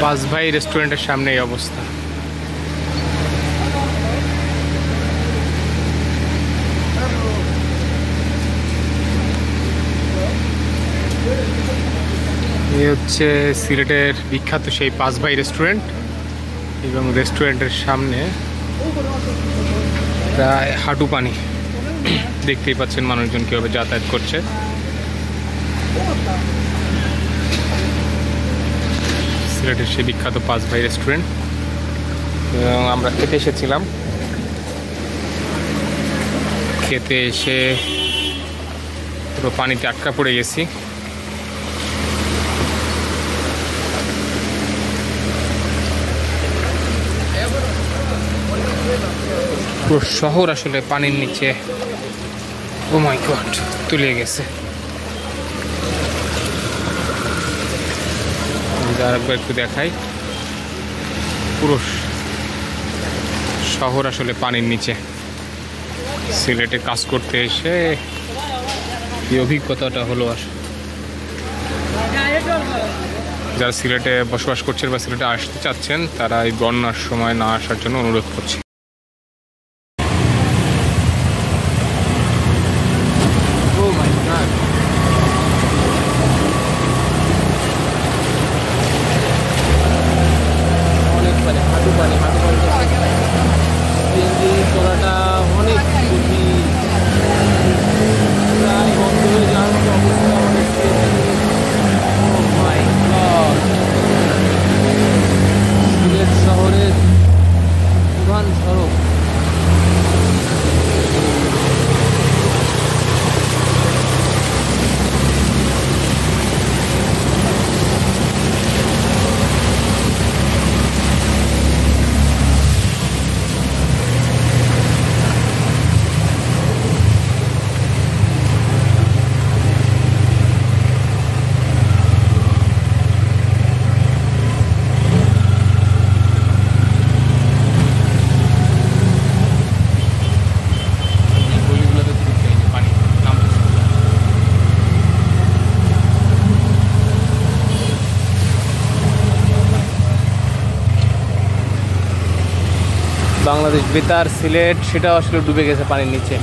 পাঁচ ভাই রেস্টুরেন্টের সামনে এই অবস্থা। এই হচ্ছে সিলেটের বিখ্যাত সেই পাঁচ ভাই রেস্টুরেন্ট, এবং রেস্টুরেন্টের সামনে প্রায় হাঁটু পানি। দেখতেই পাচ্ছেন মানুষজন কীভাবে যাতায়াত করছে। সিলেটের সেই বিখ্যাত পাঁচ ভাই রেস্টুরেন্ট, এবং আমরা খেতে এসেছিলাম। খেতে এসে পুরো পানিতে আটকা পড়ে গেছি। পুরো শহর আসলে পানির নিচে। ও মাই গড, তুলে গেছে। আরেকবার একটু দেখাই, পুরো শহর আসলে পানির নিচে। সিলেটে কাজ করতে এসে এই অভিজ্ঞতাটা হলো। যারা সিলেটে বসবাস করছেন বা সিলেটে আসতে চাচ্ছেন, তারা এই বন্যার সময় না আসার জন্য অনুরোধ করছি। চলাটা অনেক প্রায় বন্ধ হয়ে যাওয়ার মতো অবস্থা আমাদের। সিলেট শহরের প্রধান সড়ক বাংলাদেশ বেতার সিলেট, সেটাও আসলে ডুবে গেছে পানির নিচে।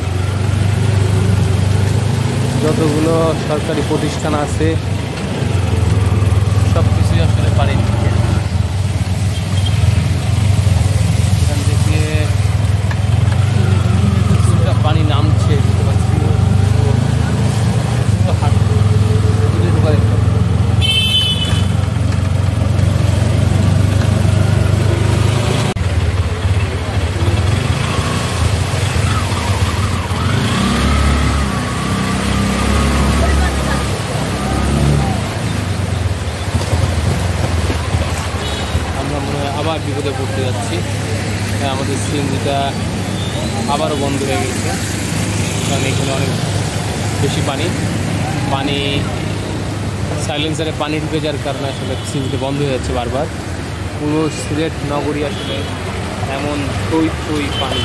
যতগুলো সরকারি প্রতিষ্ঠান আছে সব কিছুই আসলে পানির নিচে। এখান থেকে পানি নামছে, আবার বিপদে পড়তে যাচ্ছি। আমাদের সিএনজিটা আবারও বন্ধ হয়ে গেছে, কারণ এখানে অনেক বেশি পানি সাইলেন্সারে পানি ঢুকে যাওয়ার কারণে আসলে সিএনজিটা বন্ধ হয়ে যাচ্ছে বারবার। পুরো সিলেট নগরী আসলে এমন থই থই পানি।